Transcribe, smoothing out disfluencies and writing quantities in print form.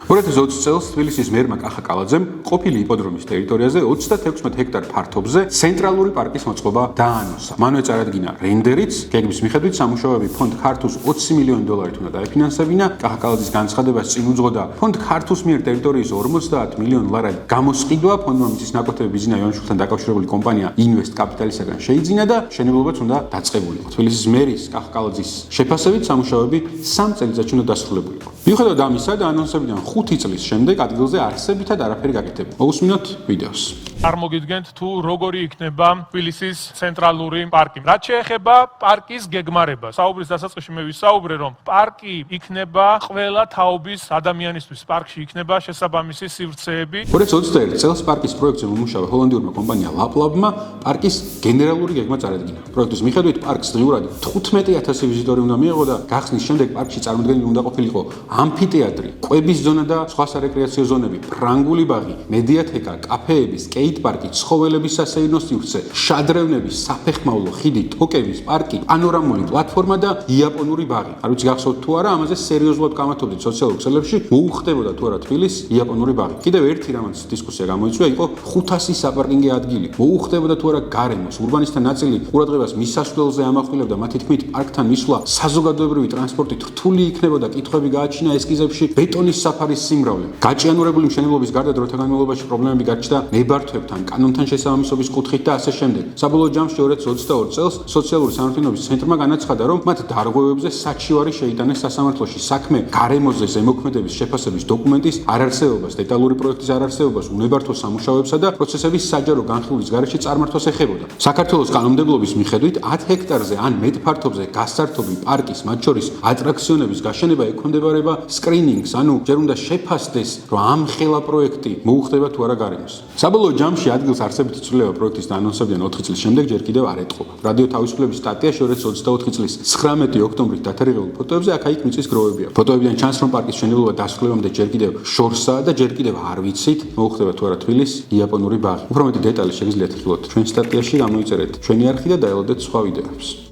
2020 წელს თბილისის მერმა კახა კალაძემ ყოფილი იპოდრომის ტერიტორიაზე 36 ჰექტარ ფართობზე ცენტრალური პარკის მოწყობა დაანონსა. მანვე წარადგინა რენდერიც, გეგმის მიხედვით სამუშაოები ფონდ ქართუს 20 მილიონი დოლარით უნდა დაეფინანსებინა. კახა კალაძის განცხადებას წინ უძღოდა ფონდ ქართუს მიერ ტერიტორიის 50 მილიონ ლარად გამოსყიდვა. ფონდმა მიწის ნაკვეთები ბიზნა ივანიშვილთან დაკავშირებული კომპანია ინვესტ კაპიტალისაგან შეიძინა და მშენებლობაც უნდა დაწყებულიყო. თბილისის მერის კახა კალაძის შეფასებით სამუშაოები 3 წელიწადში უნდა დასრულებულიყო. მიუხედავად ამისა, დაანონსებიდან 5 წლის შემდეგ ადგილზე არსებითად არაფერი გაკეთებულა. მოვუსმინოთ ვიდეოს. წარმოგიდგენთ თუ როგორი იქნება თბილისის ცენტრალური პარკი. რაც შეეხება პარკის გეგმარებას, საუბრის დასაწყისში მე ვისაუბრე, რომ პარკი იქნება ყველა თაობის ადამიანისთვის. პარკში იქნება შესაბამისი სივრცეები. 2021 წელს პარკის პროექტზე მომუშავე ჰოლანდიურმა კომპანია ლაპლაბმა პარკის გენერალური გეგმა წარადგინა. პროექტის მიხედვით პარკს ღიურად 15000 ვიზიტორი უნდა მიეღო და გახსნის შემდეგ პარკში წარმოდგენილი უნდა ყოფილიყო ამფითეატრი, კვების ზონა და სხვა სარეკრეაციო ზონები, ფრანგული ბაღი, მედიათეკა, კაფეები, სკეით პარკი, ცხოველების სასეირნო სივრცე, შადრევნების, საფეხმავლო ხიდი, თოკების პარკი, პანორამული პლატფორმა და იაპონური ბაღი. არ ვიცი გახსოვთ თუ არა, ამაზე სერიოზულად გამართობდით სოციალურ ქსელებში, მოუხდებოდა თუ არა თბილის იაპონური ბაღი. კიდევ ერთი რამაც დისკუსია გამოიწვია, იყო 500 საპარკინგე ადგილი. მოუხდებოდა თუ არა გარემოს, ურბანისტთა ნაწილი ყურადღებას მისასვლელზე ამახვილებდა, მათი თქმით, პარკთან მისვლა საზოგადოებრივი ტრანსპორტით რთული იქნებოდა, კითხვები გააჩინა ესკიზებში, ბეტონის საფარის სიმრავლე. გაჭიანურებული მშენებლობის გარდა დროთა განმავლობაში პრობლემები გაჩნდა ნებართვებთან, კანონთან შესაბამისობის კუთხით და ასე შემდეგ. საბოლოო ჯამში 2022 წელს სოციალური სამართლიანობის ცენტრმა განაცხადა, რომ მათ დარღვევებზე საჩივარი შეიტანეს სასამართლოში. საქმე გარემოზე ზემოქმედების შეფასების დოკუმენტის არარსებობას, დეტალური პროექტის არარსებობას, უნებართვო სამუშაოებსა და პროცესების საჯარო განხილვის გარეშე წარმართვას ეხებოდა. საქართველოს კანონმდებლობის მიხედვით 10 ჰექტარზე ან მეტ ფართობზე გასართობი პარკის, მათ შორის ატრაქციონების გაშენება ექვემდებარება სკრინინგს, ანუ ჯერ უნდა შეფასდეს, რომ ამ ხელა პროექტი მოუხდება თუ არა გარემოს. საბოლოო ჯამში ადგილს არსებითი ცვლილება პროექტის დაანონსებიდან 4 წლის შემდეგ ჯერ კიდევ არ ეტყობა. რადიო თავისუფლების სტატიაში 2024 წლის 19 ოქტომბრით დათარიღებულ ფოტოებზე აქ-იქ მიწის გროვებია. ფოტოებიდან ჩანს, რომ პარკის მშენებლობა დასრულებამდე ჯერ კიდევ შორსაა და ჯერ კიდევ არ ვიცით, მოუხდება თუ არა თბილის იაპონური ბაღი. უფრო მეტი დეტალი შეგიძლიათ ხილოთ ჩვენ სტატიაში, გამოიწერეთ ჩვენი არხი და დაელოდეთ სხვა ვიდეოებს.